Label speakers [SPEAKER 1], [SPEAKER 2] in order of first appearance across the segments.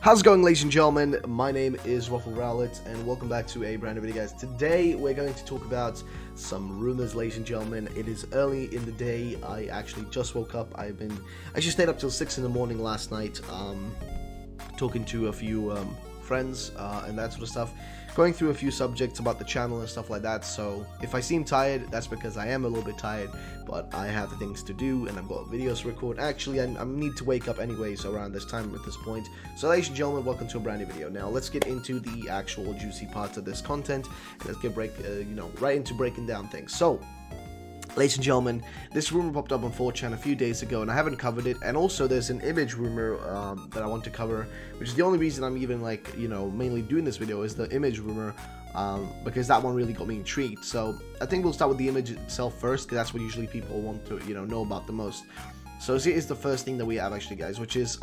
[SPEAKER 1] How's it going, ladies and gentlemen? My name is RuffledRowlit, and welcome back to a brand new video, guys. Today, we're going to talk about some rumors, ladies and gentlemen. It is early in the day. I actually just woke up. I actually stayed up till 6 in the morning last night, talking to a few friends and that sort of stuff, going through a few subjects about the channel and stuff like that. So if I seem tired, that's because I am a little bit tired, but I have things to do and I've got videos to record. Actually, I need to wake up anyways around this time at this point. So ladies and gentlemen, welcome to a brand new video. Now let's get into the actual juicy parts of this content, and let's get right into breaking down things. So ladies and gentlemen, this rumor popped up on 4chan a few days ago, and I haven't covered it. And also, there's an image rumor that I want to cover, which is the only reason I'm even mainly doing this video is the image rumor, because that one really got me intrigued. So I think we'll start with the image itself first, because that's what usually people want to know about the most. So here is the first thing that we have, actually, guys, which is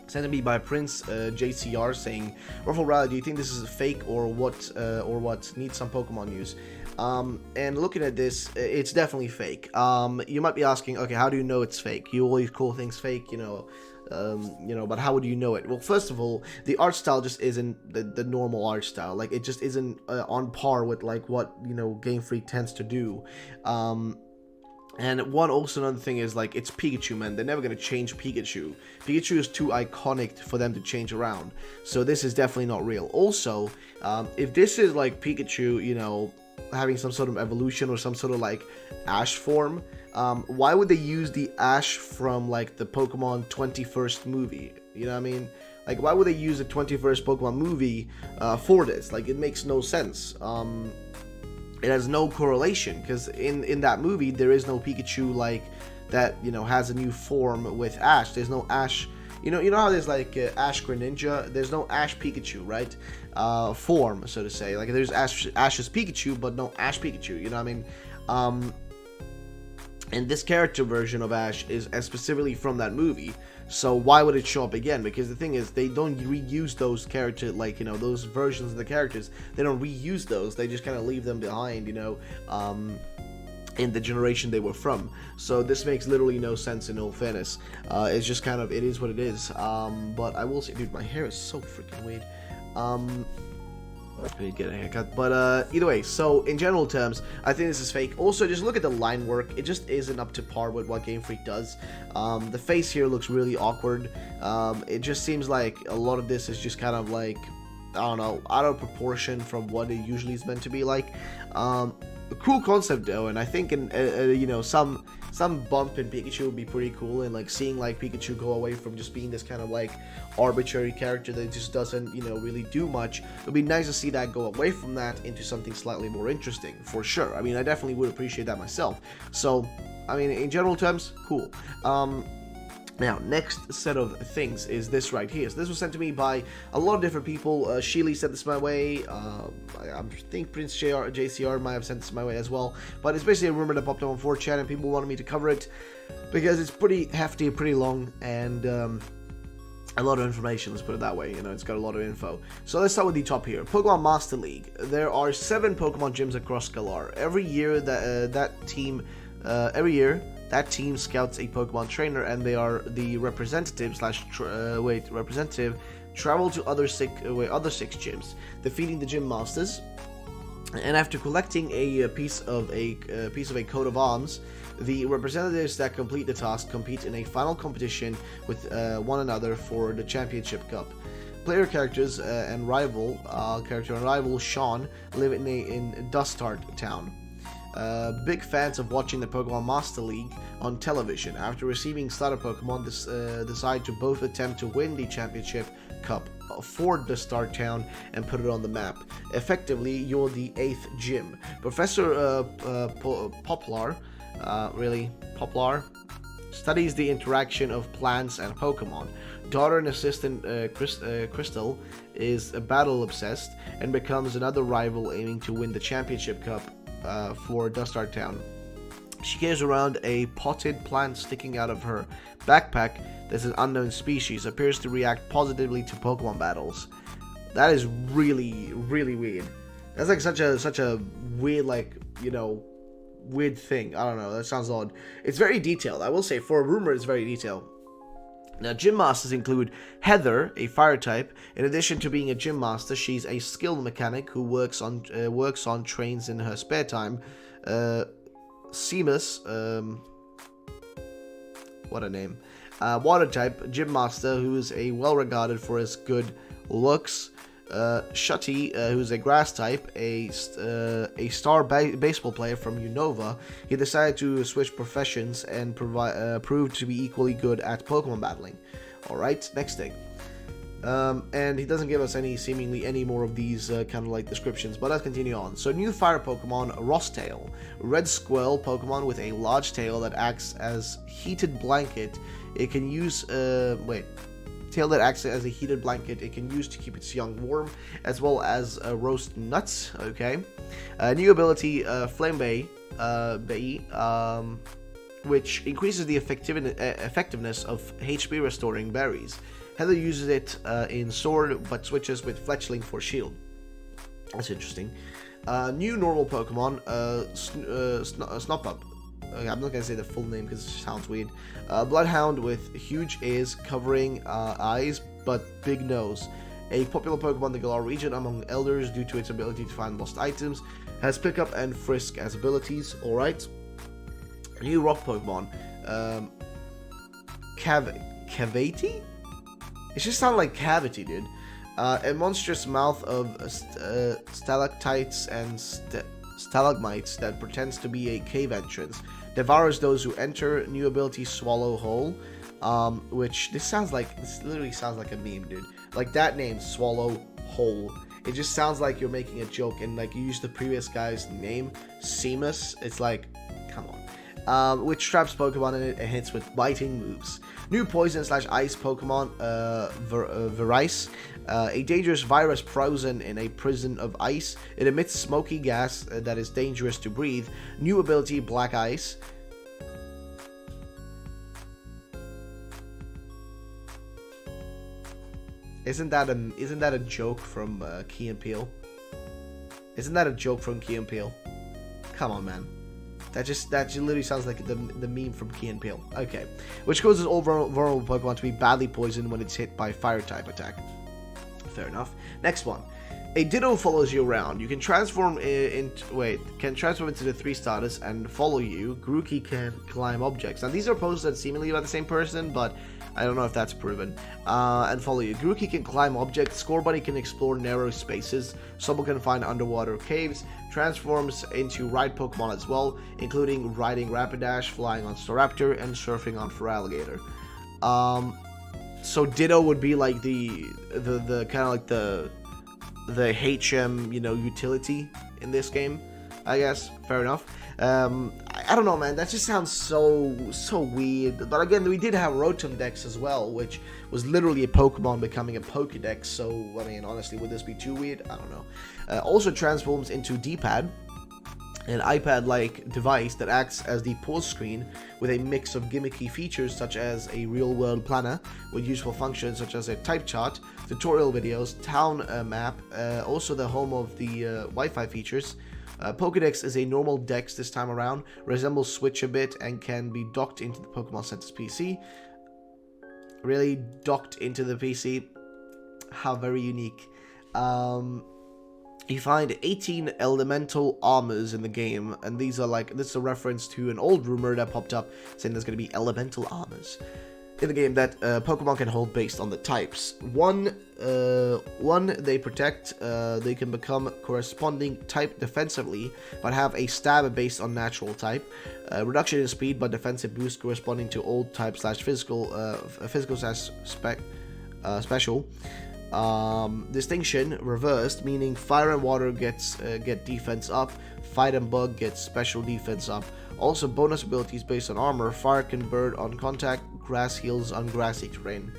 [SPEAKER 1] sent to me by Prince JCR saying, RuffledRowlit, do you think this is a fake or what? Needs some Pokemon news. And looking at this, it's definitely fake. You might be asking, okay, how do you know it's fake? You always call things fake, but how would you know it? Well, first of all, the art style just isn't the normal art style. Like, it just isn't on par with like what Game Freak tends to do. And another thing is, like, it's Pikachu, man. They're never gonna change Pikachu. Pikachu is too iconic for them to change around. So this is definitely not real. Also, if this is like Pikachu, having some sort of evolution or some sort of like Ash form, why would they use the Ash from like the Pokemon 21st movie? You know what I mean? Like, why would they use the 21st Pokemon movie for this? Like, it makes no sense. It has no correlation, because in that movie there is no Pikachu like that has a new form with Ash. There's no Ash. You know how there's like Ash Greninja? There's no Ash Pikachu, right? Form, so to say. Like, there's Ash's Pikachu, but no Ash Pikachu. You know what I mean? And this character version of Ash is specifically from that movie. So why would it show up again? Because the thing is, they don't reuse those characters, like, those versions of the characters. They don't reuse those. They just kind of leave them behind, in the generation they were from. So this makes literally no sense, in all fairness. It's just kind of, it is what it is. But I will say, dude, my hair is so freaking weird. I need to get a haircut, but either way, so in general terms, I think this is fake. Also, just look at the line work. It just isn't up to par with what Game Freak does. The face here looks really awkward. It just seems like a lot of this is just kind of like, I don't know, out of proportion from what it usually is meant to be like. A cool concept though, and I think some bump in Pikachu would be pretty cool, and like seeing like Pikachu go away from just being this kind of like arbitrary character that just doesn't really do much. It would be nice to see that go away from that into something slightly more interesting, for sure. I mean, I definitely would appreciate that myself. So I mean, in general terms, cool. Now, next set of things is this right here. So this was sent to me by a lot of different people. Sheely sent this my way. I think Prince JCR might have sent this my way as well. But it's basically a rumor that popped up on 4chan, and people wanted me to cover it because it's pretty hefty, pretty long, and a lot of information, let's put it that way. It's got a lot of info. So let's start with the top here. Pokemon Master League. There are 7 Pokemon gyms across Galar. Every year that team scouts a Pokemon trainer, and they are the representative travel to other 6 gyms, defeating the gym masters, and after collecting a piece of a coat of arms, the representatives that complete the task compete in a final competition with one another for the championship cup. Player characters and rival Sean live in Dustart Town. Big fans of watching the Pokemon Master League on television. After receiving starter Pokemon, decide to both attempt to win the championship cup for the Star Town and put it on the map. Effectively, you're the 8th gym. Professor Poplar studies the interaction of plants and Pokemon. Daughter and assistant Crystal is battle obsessed and becomes another rival aiming to win the championship cup for Dustart Town. She carries around a potted plant sticking out of her backpack that's an unknown species, appears to react positively to Pokemon battles. That is really, really weird. That's like such a weird, weird thing. I don't know, that sounds odd. It's very detailed. I will say, for a rumor, it's very detailed. Now, gym masters include Heather, a fire type. In addition to being a gym master, she's a skilled mechanic who works on trains in her spare time. Seamus, what a name. Water type, gym master, who is a well-regarded for his good looks. Shutty, who's a grass type, a star baseball player from Unova. He decided to switch professions and proved to be equally good at Pokemon battling. Alright, next thing. And he doesn't give us seemingly any more of these kind of like descriptions, but let's continue on. So, new fire Pokemon, Rosttail. Red squirrel Pokemon with a large tail that acts as heated blanket. It can use, tail that acts as a heated blanket it can use to keep its young warm, as well as roast nuts. Okay. New ability, Flame Bay, which increases the effectiveness of HP restoring berries. Heather uses it in Sword, but switches with Fletchling for Shield. That's interesting. New normal Pokemon, Snopup. I'm not going to say the full name because it sounds weird. Bloodhound with huge ears covering eyes but big nose. A popular Pokemon in the Galar region among elders due to its ability to find lost items. Has Pickup and Frisk as abilities. Alright. New rock Pokemon. Cavity? It just sounds like cavity, dude. A monstrous mouth of stalactites and stalagmites that pretends to be a cave entrance. Devours those who enter. New ability, Swallow Whole. Which this literally sounds like a meme, dude. Like that name, Swallow Whole. It just sounds like you're making a joke, and like you use the previous guy's name, Seamus. It's like, come on. Which traps Pokemon in it and hits with biting moves. New poison/ice Pokemon, Verice. A dangerous virus frozen in a prison of ice. It emits smoky gas that is dangerous to breathe. New ability, Black Ice. Isn't that a joke from Key and Peele? Isn't that a joke from Key and Peele? Come on, man. That literally sounds like the meme from Key and Peele. Okay. Which causes all vulnerable Pokemon to be badly poisoned when it's hit by fire type attack. Fair enough. Next one. A Ditto follows you around. You can transform into the 3 starters and follow you. Grookey can climb objects. Now these are posted seemingly by the same person, but I don't know if that's proven. And follow you. Grookey can climb objects. Scorebunny can explore narrow spaces. Sobble can find underwater caves. Transforms into ride Pokemon as well, including riding Rapidash, flying on Staraptor, and surfing on Feraligatr. So Ditto would be like the kind of like the HM, utility in this game, I guess. Fair enough. I don't know, man. That just sounds so weird. But again, we did have Rotom Dex as well, which was literally a Pokemon becoming a Pokédex. So, I mean, honestly, would this be too weird? I don't know. Also transforms into D-pad, an iPad-like device that acts as the pause screen with a mix of gimmicky features such as a real-world planner with useful functions such as a type chart, tutorial videos, town map, also the home of the Wi-Fi features. Pokédex is a normal Dex this time around, resembles Switch a bit, and can be docked into the Pokemon Center's PC. Really? Docked into the PC? How very unique. You find 18 elemental armors in the game, and this is a reference to an old rumor that popped up saying there's going to be elemental armors in the game that Pokemon can hold based on the types. One, they protect. They can become corresponding type defensively, but have a stab based on natural type. Reduction in speed, but defensive boost corresponding to old type / physical special. Distinction reversed, meaning fire and water get defense up, fight and bug gets special defense up. Also bonus abilities based on armor. Fire can burn on contact, grass heals on grassy terrain.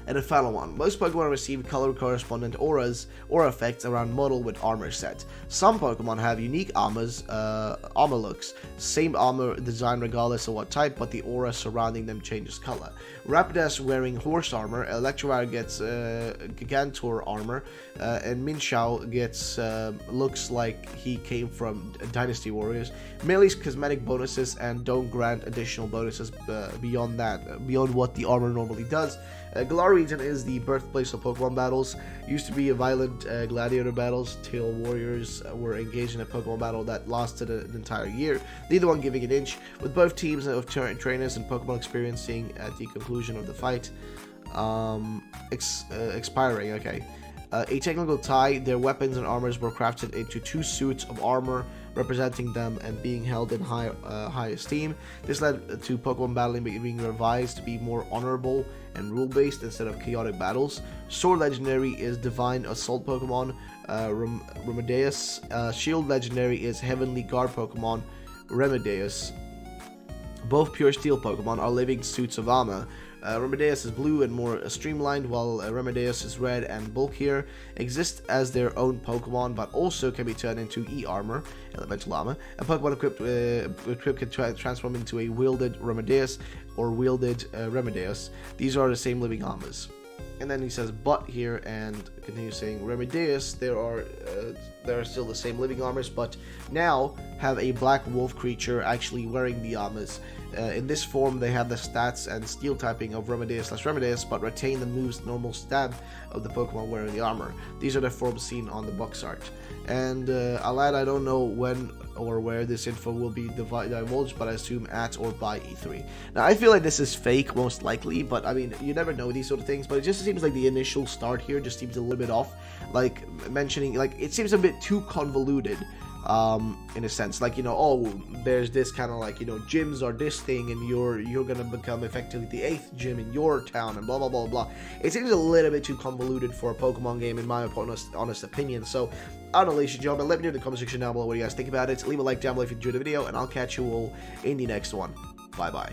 [SPEAKER 1] And the final one, most Pokemon receive color correspondent auras or effects around model with armor set. Some Pokemon have unique armor looks, same armor design regardless of what type, but the aura surrounding them changes color. Rapidash wearing horse armor, Electrowire gets Gigantor armor, and Minshao gets looks like he came from Dynasty Warriors. Melee's cosmetic bonuses and don't grant additional bonuses beyond what the armor normally does. Galar region is the birthplace of Pokemon battles. Used to be a violent gladiator battles till warriors were engaged in a Pokemon battle that lasted an entire year, neither one giving an inch, with both teams of trainers and Pokemon experiencing at the conclusion of the fight expiring. Okay. A technical tie, their weapons and armors were crafted into 2 suits of armor representing them and being held in high esteem. This led to Pokemon battling being revised to be more honorable and rule-based instead of chaotic battles. Sword Legendary is Divine Assault Pokemon, Remedios. Shield Legendary is Heavenly Guard Pokemon, Remedios. Both Pure Steel Pokemon are living suits of armor. Remedios is blue and more streamlined, while Remedios is red and bulkier. Exist as their own Pokemon, but also can be turned into E-Armor, Elemental Armor. A Pokemon equipped can transform into a wielded Remedios or wielded Remedios. These are the same living armors. And then he says but here and continues saying Remedios, there are still the same living armors, but now have a black wolf creature actually wearing the armors. In this form, they have the stats and steel typing of Remedios/Remedios, but retain the move's normal stab of the Pokemon wearing the armor. These are the forms seen on the box art. And I'll add, I don't know when or where this info will be divulged, but I assume at or by E3. Now, I feel like this is fake, most likely, but I mean, you never know these sort of things, but it just seems like the initial start here just seems a little bit off. Like, mentioning, like, it seems a bit too convoluted. In a sense, like, you know, oh, there's this kind of like, you know, gyms are this thing and you're gonna become effectively the 8th gym in your town and blah blah blah blah. It seems a little bit too convoluted for a Pokemon game in my honest opinion. So I don't know, ladies and gentlemen, let me know in the comment section down below what you guys think about it. Leave a like down below if you enjoyed the video, and I'll catch you all in the next one. Bye bye.